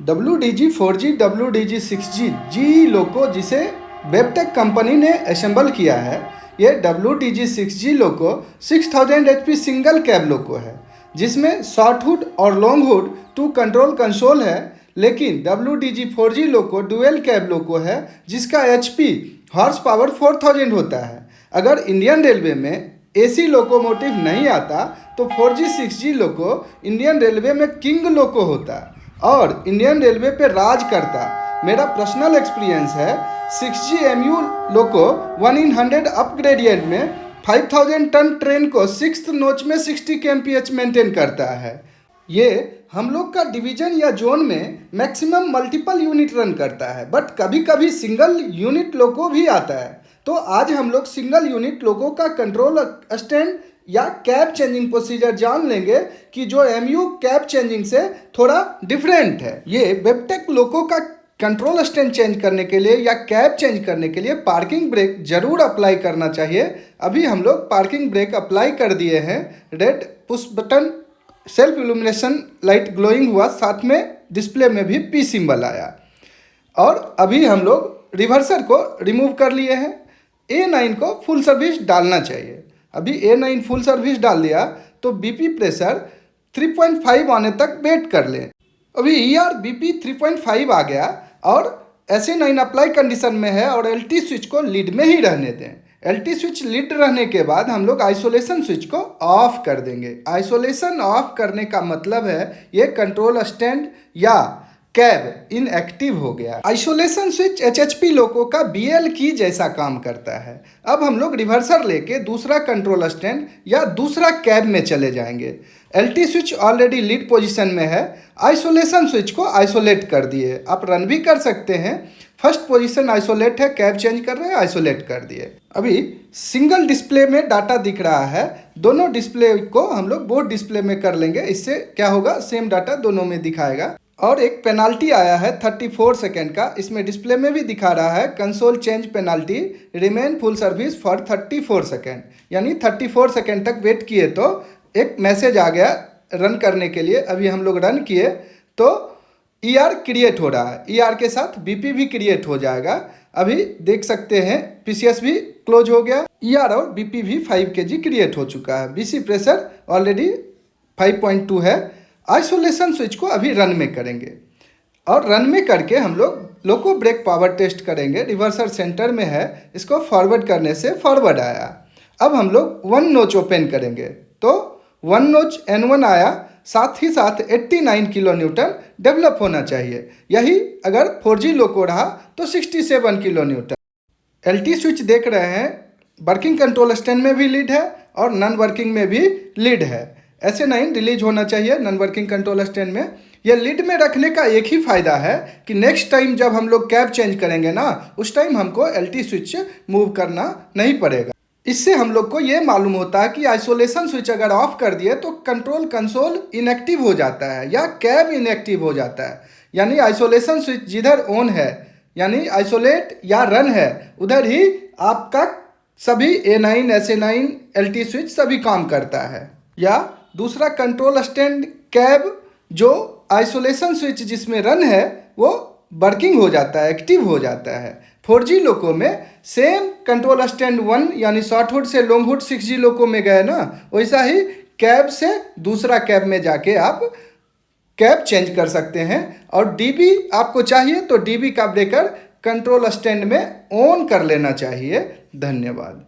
WDG 4G WDG 6G जी लोको जिसे वेबटेक company ने assemble किया है, ये WDG 6G लोको 6000 HP सिंगल कैब लोको है, जिसमें शॉर्ट हुड और लॉन्ग हुड 2 कंट्रोल कंसोल है। लेकिन WDG 4G लोको डुअल कैब लोको है, जिसका HP हॉर्स पावर 4000 होता है। अगर इंडियन रेलवे में AC लोकोमोटिव नहीं आता तो 4G 6G लोको इंडियन रेलवे में किंग लोको होता और इंडियन रेलवे पे राज करता। मेरा पर्सनल एक्सपीरियंस है, 6G MU लोको 1 in 100 अपग्रेडियंट में 5000 टन ट्रेन को 6th नोच में 60 kmph मेंटेन करता है। ये हम लोग का डिवीजन या जोन में मैक्सिमम मल्टीपल यूनिट रन करता है, बट कभी कभी सिंगल यूनिट लोको भी आता है। तो आज हम लोग सिंगल यूनिट लोको का कंट्रोल स्टैंड या कैब चेंजिंग प्रोसीजर जान लेंगे कि जो MU कैब चेंजिंग से थोड़ा डिफरेंट है। ये वेबटेक लोको का कंट्रोल स्टैंड चेंज करने के लिए या कैब चेंज करने के लिए पार्किंग ब्रेक जरूर अप्लाई करना चाहिए। अभी हम लोग पार्किंग ब्रेक अप्लाई कर दिए हैं। Red push button, self illumination light glowing हुआ, साथ में डिस्प्ले में भी P सिंबल आया। और अभी हम लोग रिवर्सर को रिमूव कर लिए हैं। A9 को फुल सर्विस डालना चाहिए। अभी A9 फुल सर्विस डाल दिया तो BP प्रेशर 3.5 आने तक वेट कर लें। अभी BP 3.5 आ गया और SA9 अप्लाई कंडीशन में है और LT स्विच को लीड में ही रहने दें। LT स्विच लीड रहने के बाद हम लोग आइसोलेशन स्विच को ऑफ कर देंगे। आइसोलेशन ऑफ करने का मतलब है ये कंट्रोल स्टैंड या कैब इनएक्टिव हो गया। आइसोलेशन स्विच HHP लोको का BL की जैसा काम करता है। अब हम लोग रिवर्सर लेके दूसरा कंट्रोल स्टैंड या दूसरा कैब में चले जाएंगे। LT switch already lead position में है, आइसोलेशन स्विच को आइसोलेट कर दिए। आप रन भी कर सकते हैं। फर्स्ट पोजीशन आइसोलेट है, कैब चेंज कर रहे हैं, आइसोलेट कर दिए। अभी सिंगल डिस्प्ले में डाटा दिख रहा है, दोनों डिस्प्ले को हम लोग बोथ डिस्प्ले में कर लेंगे। इससे क्या होगा, सेम डाटा दोनों में दिखाएगा। और एक पेनाल्टी आया है 34 सेकेंड का, इसमें डिस्प्ले में भी दिखा रहा है console change penalty remain full service for 34 second, यानी 34 सेकेंड तक वेट किए तो एक मैसेज आ गया रन करने के लिए। अभी हम लोग रन किए तो ER क्रिएट हो रहा है, ER के साथ BP भी क्रिएट हो जाएगा। अभी देख सकते हैं PCS भी क्लोज हो गया, ER और BP भी 5 kg क्रिएट हो चुका है। BC प्रेशर ऑलरेडी 5.2 है। आइसोलेशन स्विच को अभी रन में करेंगे और रन में करके हम लोग लोको ब्रेक पावर टेस्ट करेंगे। रिवर्सर सेंटर में है, इसको फॉरवर्ड करने से फॉरवर्ड आया। अब हम लोग 1 नोच ओपन करेंगे तो 1 नोच N1 आया, साथ ही साथ 89 किलो न्यूटन डेवलप होना चाहिए। यही अगर 4G लोको रहा तो 67 किलो न्यूटन। LT स्विच देख रहे हैं, वर्किंग कंट्रोल स्टैंड में भी लीड है और नॉन वर्किंग में भी लीड है। SA9 रिलीज होना चाहिए नॉन वर्किंग कंट्रोल स्टैंड में। ये लीड में रखने का एक ही फ़ायदा है कि नेक्स्ट टाइम जब हम लोग कैब चेंज करेंगे ना, उस टाइम हमको LT स्विच मूव करना नहीं पड़ेगा। इससे हम लोग को ये मालूम होता है कि आइसोलेशन स्विच अगर ऑफ कर दिए तो कंट्रोल कंसोल इनएक्टिव हो जाता है या कैब इनएक्टिव हो जाता है। यानी आइसोलेशन स्विच जिधर ऑन है, यानी आइसोलेट या रन है, उधर ही आपका सभी A9 SA9 LT स्विच सभी काम करता है। या दूसरा कंट्रोल स्टैंड कैब जो आइसोलेशन स्विच जिसमें रन है वो वर्किंग हो जाता है, एक्टिव हो जाता है। 4G लोको में सेम कंट्रोल स्टैंड 1 यानी शॉर्ट हुड से लॉन्ग हुड 6G लोको में गए ना, वैसा ही कैब से दूसरा कैब में जाके आप कैब चेंज कर सकते हैं। और DB आपको चाहिए तो DB का ब्रेकर कंट्रोल स्टैंड में ऑन कर लेना चाहिए। धन्यवाद।